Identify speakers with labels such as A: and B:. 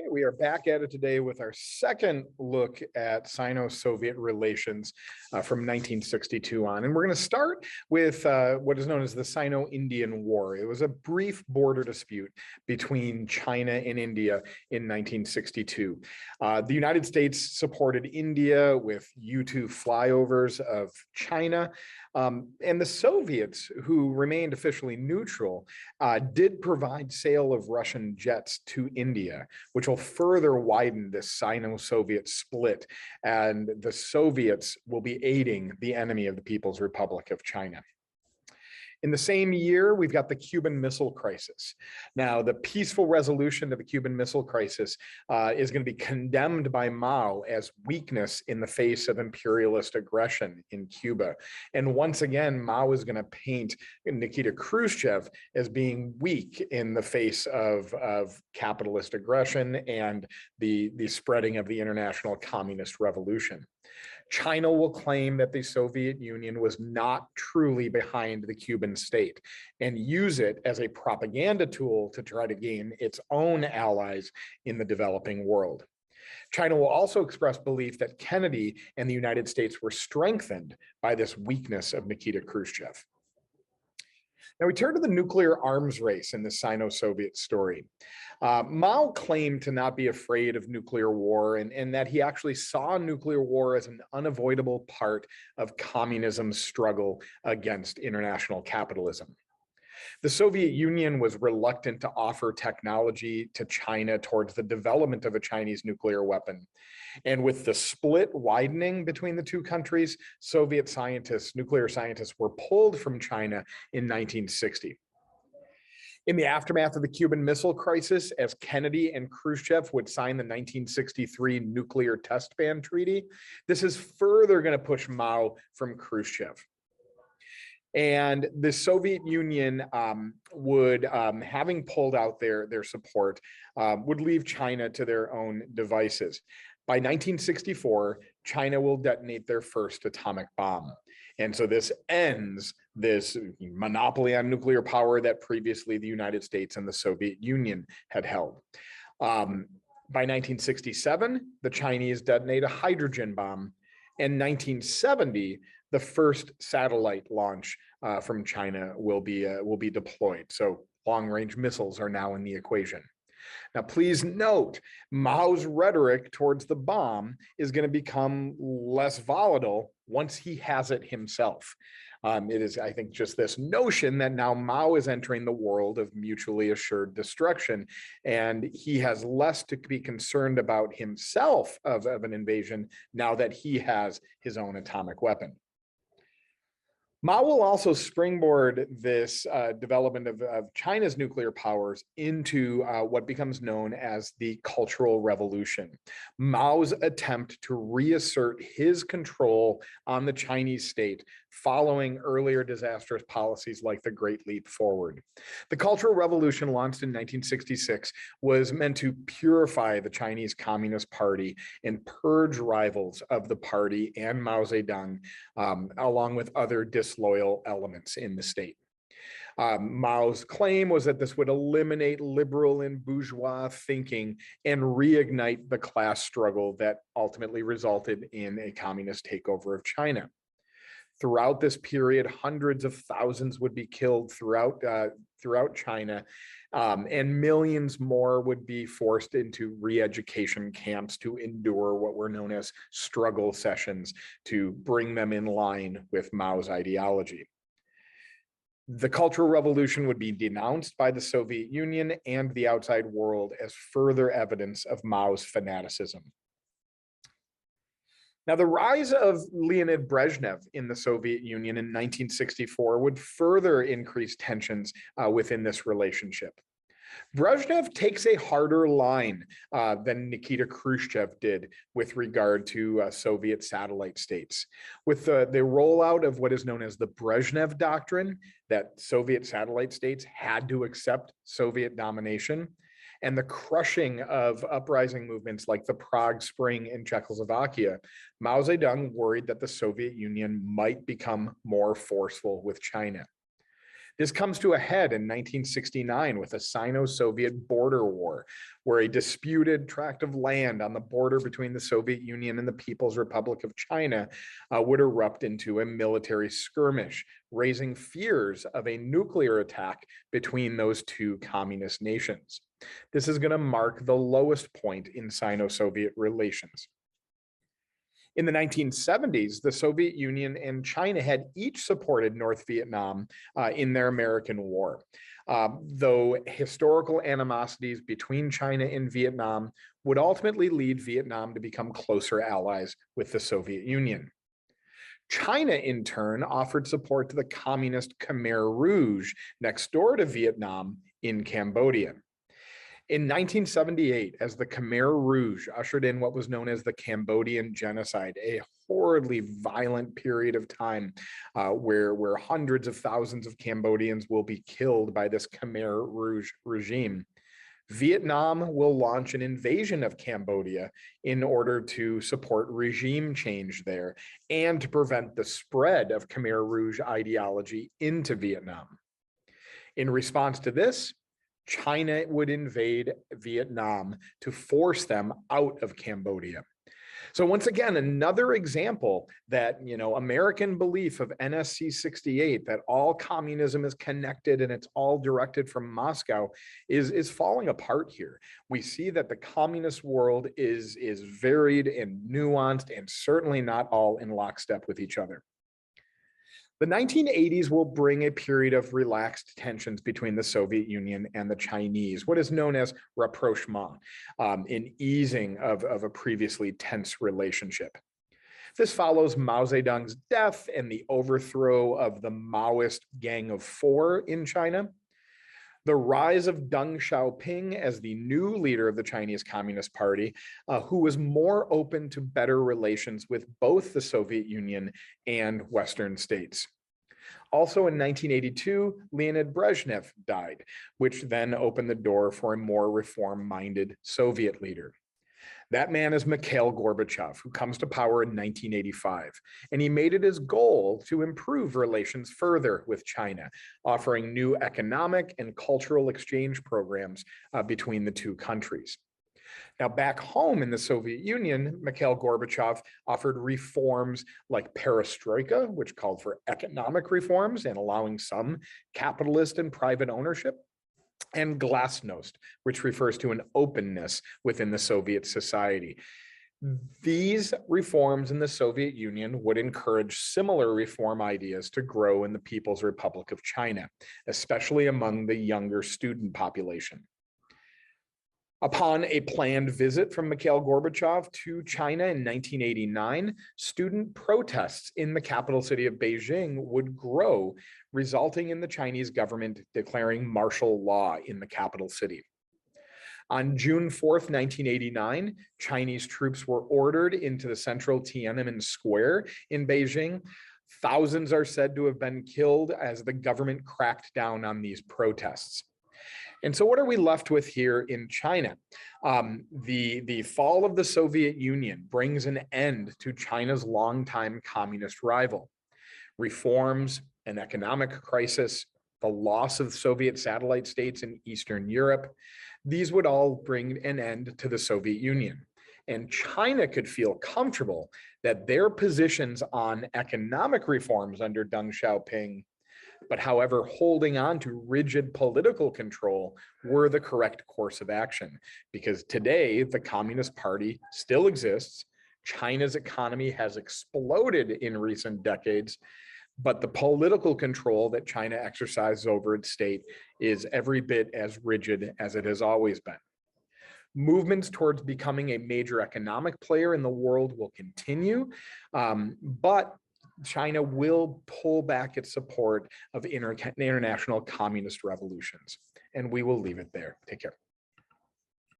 A: Okay, we are back at it today with our second look at Sino-Soviet relations from 1962 on. And we're going to start with what is known as the Sino-Indian War. It was a brief border dispute between China and India in 1962. The United States supported India with U-2 flyovers of China. And the Soviets, who remained officially neutral, did provide sale of Russian jets to India, which will further widen this Sino-Soviet split. And the Soviets will be aiding the enemy of the People's Republic of China. In the same year, we've got the Cuban Missile Crisis. Now, the peaceful resolution to the Cuban Missile Crisis is going to be condemned by Mao as weakness in the face of imperialist aggression in Cuba. And once again, Mao is going to paint Nikita Khrushchev as being weak in the face of capitalist aggression and the spreading of the international communist revolution. China will claim that the Soviet Union was not truly behind the Cuban state and use it as a propaganda tool to try to gain its own allies in the developing world. China will also express belief that Kennedy and the United States were strengthened by this weakness of Nikita Khrushchev. Now we turn to the nuclear arms race in the Sino-Soviet story. Mao claimed to not be afraid of nuclear war and that he actually saw nuclear war as an unavoidable part of communism's struggle against international capitalism. The Soviet Union was reluctant to offer technology to China towards the development of a Chinese nuclear weapon. And with the split widening between the two countries, Soviet scientists, nuclear scientists, were pulled from China in 1960. In the aftermath of the Cuban Missile Crisis, as Kennedy and Khrushchev would sign the 1963 Nuclear Test Ban Treaty, this is further going to push Mao from Khrushchev. And the Soviet Union would, having pulled out their support, would leave China to their own devices. By 1964, China will detonate their first atomic bomb. And so this ends this monopoly on nuclear power that previously the United States and the Soviet Union had held. By 1967, the Chinese detonate a hydrogen bomb. In 1970, the first satellite launch from China will be deployed. So long-range missiles are now in the equation. Now, please note, Mao's rhetoric towards the bomb is going to become less volatile once he has it himself. It is, I think, just this notion that now Mao is entering the world of mutually assured destruction, and he has less to be concerned about himself of an invasion now that he has his own atomic weapon. Mao will also springboard this development of China's nuclear powers into what becomes known as the Cultural Revolution. Mao's attempt to reassert his control on the Chinese state following earlier disastrous policies like the Great Leap Forward. The Cultural Revolution, launched in 1966, was meant to purify the Chinese Communist Party and purge rivals of the party and Mao Zedong, along with other disloyal elements in the state. Mao's claim was that this would eliminate liberal and bourgeois thinking and reignite the class struggle that ultimately resulted in a communist takeover of China. Throughout this period, hundreds of thousands would be killed throughout China, and millions more would be forced into re-education camps to endure what were known as struggle sessions to bring them in line with Mao's ideology. The Cultural Revolution would be denounced by the Soviet Union and the outside world as further evidence of Mao's fanaticism. Now, the rise of Leonid Brezhnev in the Soviet Union in 1964 would further increase tensions within this relationship. Brezhnev takes a harder line than Nikita Khrushchev did with regard to Soviet satellite states. With the rollout of what is known as the Brezhnev Doctrine, that Soviet satellite states had to accept Soviet domination, and the crushing of uprising movements like the Prague Spring in Czechoslovakia, Mao Zedong worried that the Soviet Union might become more forceful with China. This comes to a head in 1969 with a Sino-Soviet border war, where a disputed tract of land on the border between the Soviet Union and the People's Republic of China would erupt into a military skirmish, raising fears of a nuclear attack between those two communist nations. This is going to mark the lowest point in Sino-Soviet relations. In the 1970s, the Soviet Union and China had each supported North Vietnam in their American War. Though historical animosities between China and Vietnam would ultimately lead Vietnam to become closer allies with the Soviet Union. China, in turn, offered support to the communist Khmer Rouge next door to Vietnam in Cambodia. In 1978, as the Khmer Rouge ushered in what was known as the Cambodian Genocide, a horridly violent period of time where hundreds of thousands of Cambodians will be killed by this Khmer Rouge regime, Vietnam will launch an invasion of Cambodia in order to support regime change there and to prevent the spread of Khmer Rouge ideology into Vietnam. In response to this, China would invade Vietnam to force them out of Cambodia. So once again, another example that, American belief of NSC 68, that all communism is connected and it's all directed from Moscow, is falling apart here. We see that the communist world is varied and nuanced and certainly not all in lockstep with each other. The 1980s will bring a period of relaxed tensions between the Soviet Union and the Chinese, what is known as rapprochement, an easing of a previously tense relationship. This follows Mao Zedong's death and the overthrow of the Maoist Gang of Four in China. The rise of Deng Xiaoping as the new leader of the Chinese Communist Party, who was more open to better relations with both the Soviet Union and Western states. Also in 1982, Leonid Brezhnev died, which then opened the door for a more reform-minded Soviet leader. That man is Mikhail Gorbachev, who comes to power in 1985, and he made it his goal to improve relations further with China, offering new economic and cultural exchange programs between the two countries. Now, back home in the Soviet Union, Mikhail Gorbachev offered reforms like perestroika, which called for economic reforms and allowing some capitalist and private ownership, and glasnost, which refers to an openness within the Soviet society. These reforms in the Soviet Union would encourage similar reform ideas to grow in the People's Republic of China, especially among the younger student population. Upon a planned visit from Mikhail Gorbachev to China in 1989, student protests in the capital city of Beijing would grow, resulting in the Chinese government declaring martial law in the capital city. On June 4th, 1989, Chinese troops were ordered into the central Tiananmen Square in Beijing. Thousands are said to have been killed as the government cracked down on these protests. And so what are we left with here in China? The fall of the Soviet Union brings an end to China's longtime communist rival. Reforms, an economic crisis, the loss of Soviet satellite states in Eastern Europe, these would all bring an end to the Soviet Union. And China could feel comfortable that their positions on economic reforms under Deng Xiaoping, but however, holding on to rigid political control were the correct course of action. Because today, the Communist Party still exists. China's economy has exploded in recent decades, but the political control that China exercises over its state is every bit as rigid as it has always been. Movements towards becoming a major economic player in the world will continue, but China will pull back its support of international communist revolutions. And we will leave it there. Take care.